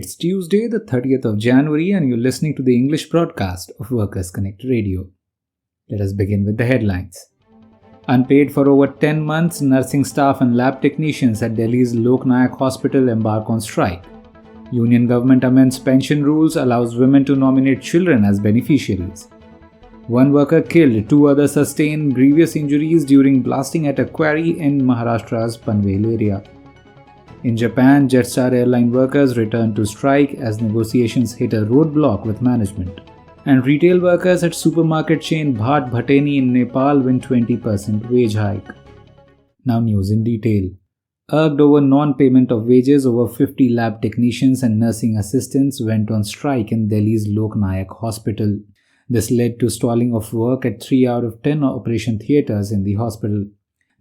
It's Tuesday, the 30th of January, and you're listening to the English broadcast of Workers Connect Radio. Let us begin with the headlines. Unpaid for over 10 months, nursing staff and lab technicians at Delhi's Nayak hospital embark on strike. Union government amends pension rules, allows women to nominate children as beneficiaries. One worker killed, 2 others sustained grievous injuries during blasting at a quarry in Maharashtra's Panvel area. In Japan, Jetstar Airline workers returned to strike as negotiations hit a roadblock with management. And retail workers at supermarket chain Bhat Bhateni in Nepal win 20% wage hike. Now news in detail. Urged over non-payment of wages, over 50 lab technicians and nursing assistants went on strike in Delhi's Nayak hospital. This led to stalling of work at 3 out of 10 operation theatres in the hospital.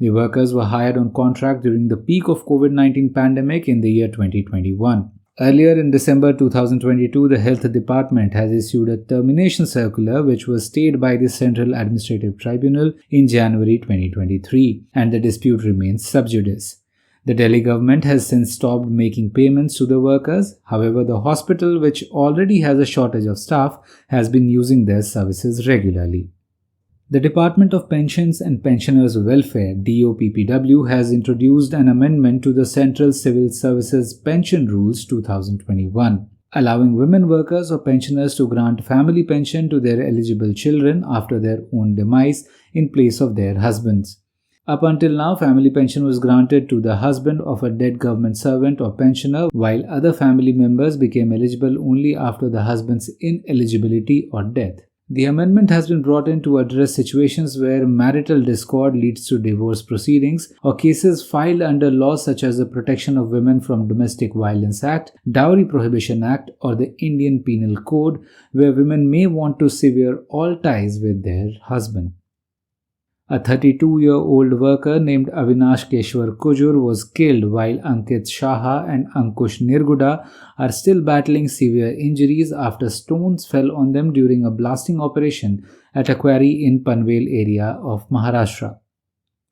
The workers were hired on contract during the peak of COVID-19 pandemic in the year 2021. Earlier in December 2022, the Health Department has issued a termination circular which was stayed by the Central Administrative Tribunal in January 2023, and the dispute remains sub judice. The Delhi government has since stopped making payments to the workers. However, the hospital, which already has a shortage of staff, has been using their services regularly. The Department of Pensions and Pensioners' Welfare (DOPPW) has introduced an amendment to the Central Civil Services Pension Rules 2021, allowing women workers or pensioners to grant family pension to their eligible children after their own demise in place of their husbands. Up until now, family pension was granted to the husband of a dead government servant or pensioner, while other family members became eligible only after the husband's ineligibility or death. The amendment has been brought in to address situations where marital discord leads to divorce proceedings or cases filed under laws such as the Protection of Women from Domestic Violence Act, Dowry Prohibition Act, or the Indian Penal Code, where women may want to sever all ties with their husband. A 32-year-old worker named Avinash Keshwar Kujur was killed while Ankit Shaha and Ankush Nirguda are still battling severe injuries after stones fell on them during a blasting operation at a quarry in Panvel area of Maharastra.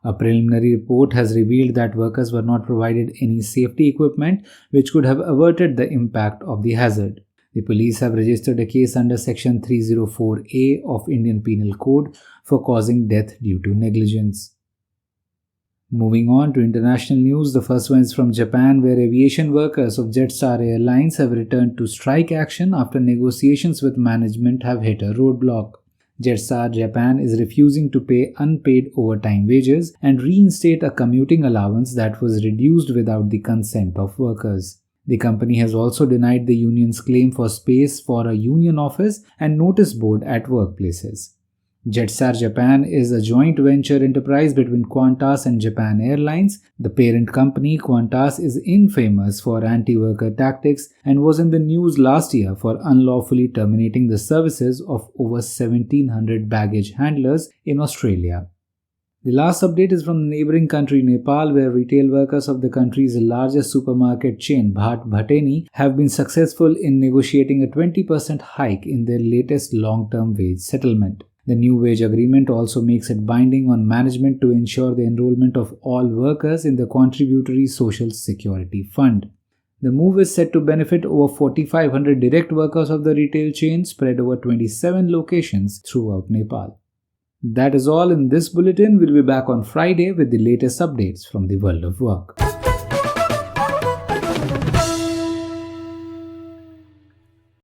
A preliminary report has revealed that workers were not provided any safety equipment which could have averted the impact of the hazard. The police have registered a case under Section 304A of Indian Penal Code for causing death due to negligence. Moving on to international news, the first one is from Japan, where aviation workers of Jetstar Airlines have returned to strike action after negotiations with management have hit a roadblock. Jetstar Japan is refusing to pay unpaid overtime wages and reinstate a commuting allowance that was reduced without the consent of workers. The company has also denied the union's claim for space for a union office and notice board at workplaces. Jetstar Japan is a joint venture enterprise between Qantas and Japan Airlines. The parent company, Qantas, is infamous for anti-worker tactics and was in the news last year for unlawfully terminating the services of over 1,700 baggage handlers in Australia. The last update is from the neighboring country Nepal, where retail workers of the country's largest supermarket chain, Bhat Bhateni, have been successful in negotiating a 20% hike in their latest long-term wage settlement. The new wage agreement also makes it binding on management to ensure the enrollment of all workers in the Contributory Social Security Fund. The move is set to benefit over 4,500 direct workers of the retail chain spread over 27 locations throughout Nepal. That is all in this bulletin. We'll be back on Friday with the latest updates from the world of work.